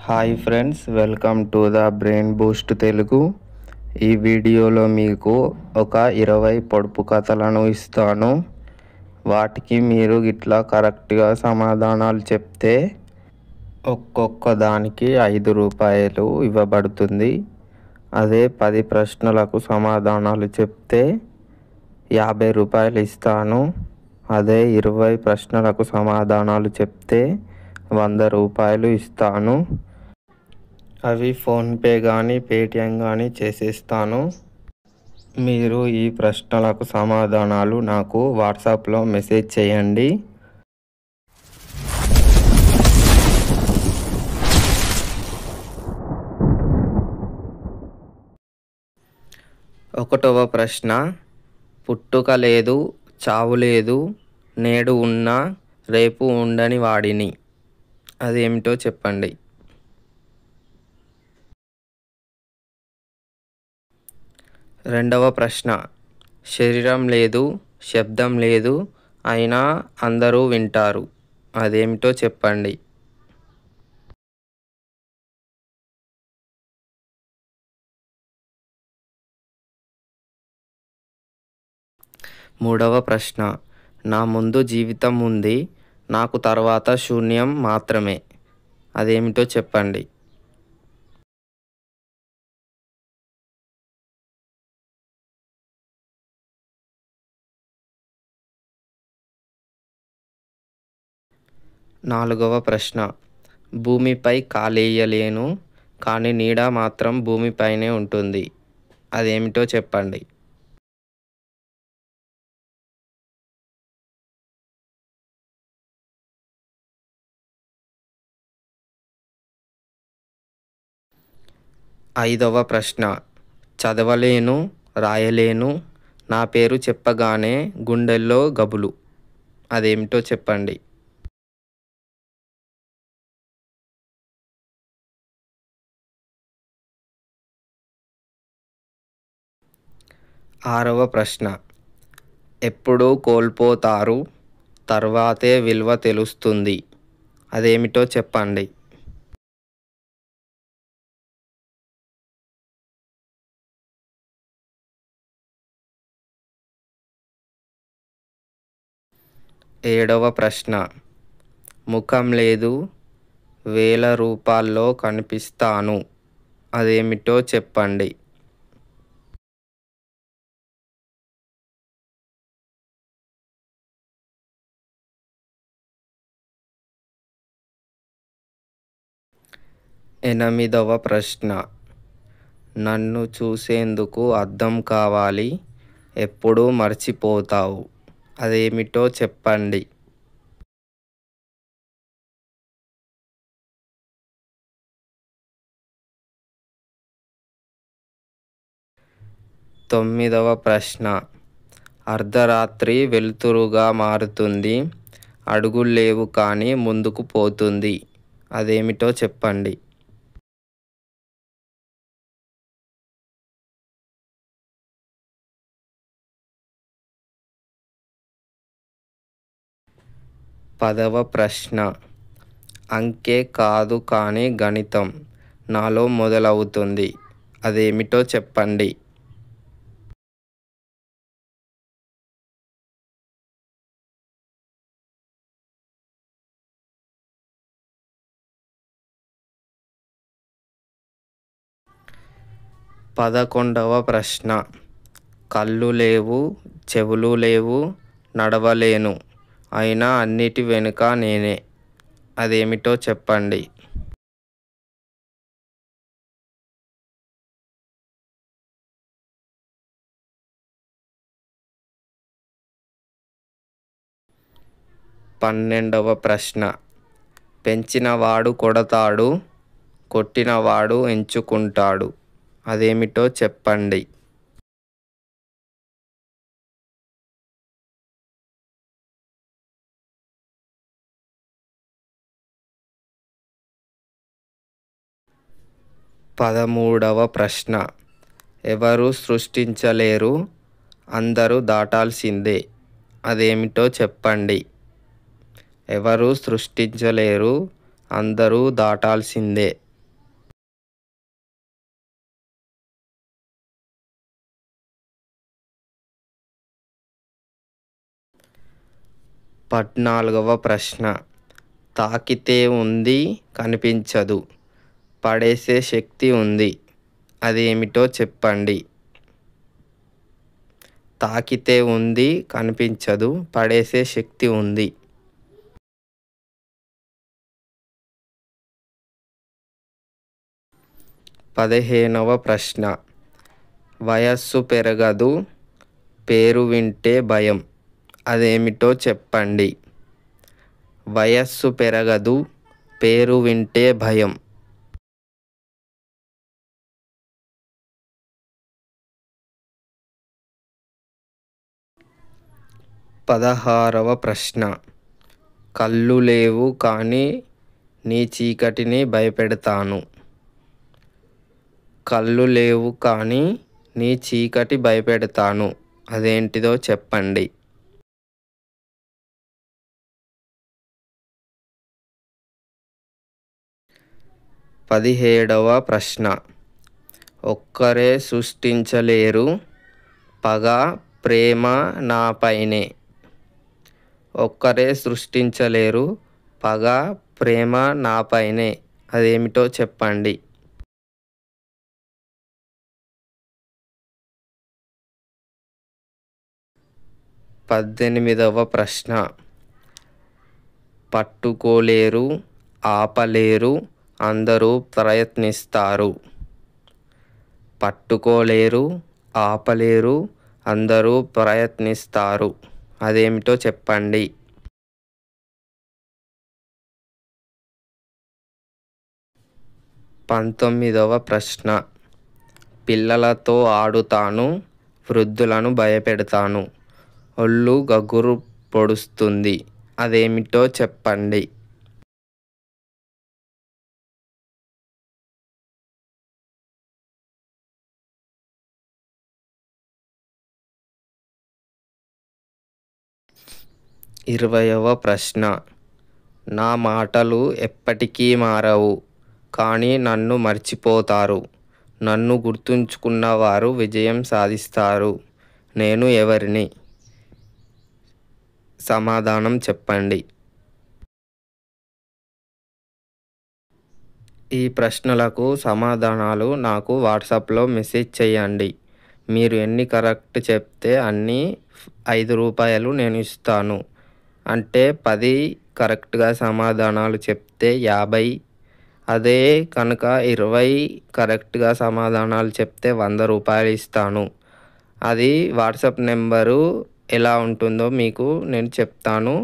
Hi friends, welcome to the brain Boost Telugu. ఈ వీడియోలో మీకు ఒక 20 పొడుపు కథలను ఇస్తాను. వాటికి మీరు ఇట్లా కరెక్ట్గా సమాధానాలు చెప్తే ఒక్కొక్క దానికి 5 రూపాయలు ఇవ్వబడుతుంది. అదే 10 ప్రశ్నలకు సమాధానాలు చెప్తే 50 రూపాయలు ఇస్తాను. అదే 20 ప్రశ్నలకు సమాధానాలు చెప్తే 100 రూపాయలు ఇస్తాను. అవి ఫోన్పే కానీ పేటిఎం కానీ చేసేస్తాను. మీరు ఈ ప్రశ్నలకు సమాధానాలు నాకు వాట్సాప్లో మెసేజ్ చేయండి. ఒకటవ ప్రశ్న, పుట్టుక లేదు, చావు లేదు, నేడు ఉన్నా రేపు ఉండని వాడిని. అదేమిటో చెప్పండి. రెండవ ప్రశ్న, శరీరం లేదు, శబ్దం లేదు, అయినా అందరూ వింటారు. అదేమిటో చెప్పండి. మూడవ ప్రశ్న, నా ముందు జీవితం ఉంది, నాకు తర్వాత శూన్యం మాత్రమే. అదేమిటో చెప్పండి. నాలుగవ ప్రశ్న, భూమిపై కాలేయలేను, కానీ నీడ మాత్రం భూమిపైనే ఉంటుంది. అదేమిటో చెప్పండి. ఐదవ ప్రశ్న, చదవలేను, రాయలేను, నా పేరు చెప్పగానే గుండెల్లో గబులు. అదేమిటో చెప్పండి. ఆరవ ప్రశ్న, ఎప్పుడూ కోల్పోతారు, తర్వాతే విలువ తెలుస్తుంది. అదేమిటో చెప్పండి. ఏడవ ప్రశ్న, ముఖం లేదు, వేల రూపాల్లో కనిపిస్తాను. అదేమిటో చెప్పండి. ఎనిమిదవ ప్రశ్న, నన్ను చూసేందుకు అద్దం కావాలి, ఎప్పుడూ మర్చిపోతావు. అదేమిటో చెప్పండి. తొమ్మిదవ ప్రశ్న, అర్ధరాత్రి వెలుతురుగా మారుతుంది, అడుగులు లేవు కానీ ముందుకు పోతుంది. అదేమిటో చెప్పండి. పదవ ప్రశ్న, అంకె కాదు కానీ గణితం నాలో మొదలవుతుంది. అదేమిటో చెప్పండి. పదకొండవ ప్రశ్న, కళ్ళు లేవు, చెవులు లేవు, నడవలేను, అయినా అన్నిటి వెనుక నేనే. అదేమిటో చెప్పండి. పన్నెండవ ప్రశ్న, పెంచినవాడు కొడతాడు, కొట్టినవాడు ఎంచుకుంటాడు. అదేమిటో చెప్పండి. పదమూడవ ప్రశ్న, ఎవరు సృష్టించలేరు, అందరూ దాటాల్సిందే. అదేమిటో చెప్పండి. ఎవరు సృష్టించలేరు, అందరూ దాటాల్సిందే. 14వ ప్రశ్న. తాకితే ఉంది కనిపించదు, పడేసే శక్తి ఉంది, అదేమిటో చెప్పండి. తాకితే ఉంది కనిపించదు, పడేసే శక్తి ఉంది. 15వ ప్రశ్న. వయస్సు పెరగదు, పేరు వింటే భయం, అదేమిటో చెప్పండి. వయస్సు పెరగదు, పేరు వింటే భయం. 16వ ప్రశ్న. కళ్ళు లేవు కానీ నీ చీకటిని భయపెడతాను. కళ్ళు లేవు కానీ నీ చీకటి భయపెడతాను, అదేంటిదో చెప్పండి. 17వ ప్రశ్న. ఒక్కరే సృష్టించలేరు పగ ప్రేమ నాపైనే. ఒక్కరే సృష్టించలేరు పగ ప్రేమ నాపైనే, అదేమిటో చెప్పండి. 18వ ప్రశ్న. పట్టుకోలేరు ఆపలేరు అందరూ ప్రయత్నిస్తారు. పట్టుకోలేరు ఆపలేరు అందరూ ప్రయత్నిస్తారు, అదేమిటో చెప్పండి. 19వ ప్రశ్న. పిల్లలతో ఆడుతాను, వృద్ధులను భయపెడతాను, ఒళ్ళు గగురు పొడుస్తుంది, అదేమిటో చెప్పండి. 20వ ప్రశ్న. నా మాటలు ఎప్పటికీ మారవు కానీ నన్ను మర్చిపోతారు. నన్ను గుర్తుంచుకున్నవారు విజయం సాధిస్తారు. నేను ఎవరిని? సమాధానం చెప్పండి. ఈ ప్రశ్నలకు సమాధానాలు నాకు వాట్సాప్లో మెసేజ్ చేయండి. మీరు ఎన్ని కరెక్ట్ చెప్తే అన్ని 5 రూపాయలు నేను ఇస్తాను. అంటే 10 కరెక్ట్గా సమాధానాలు చెప్తే 50. అదే కనుక 20 కరెక్ట్గా సమాధానాలు చెప్తే 100 రూపాయలు ఇస్తాను. అది వాట్సాప్ నెంబరు ఎలా ఉంటుందో మీకు నేను చెప్తాను.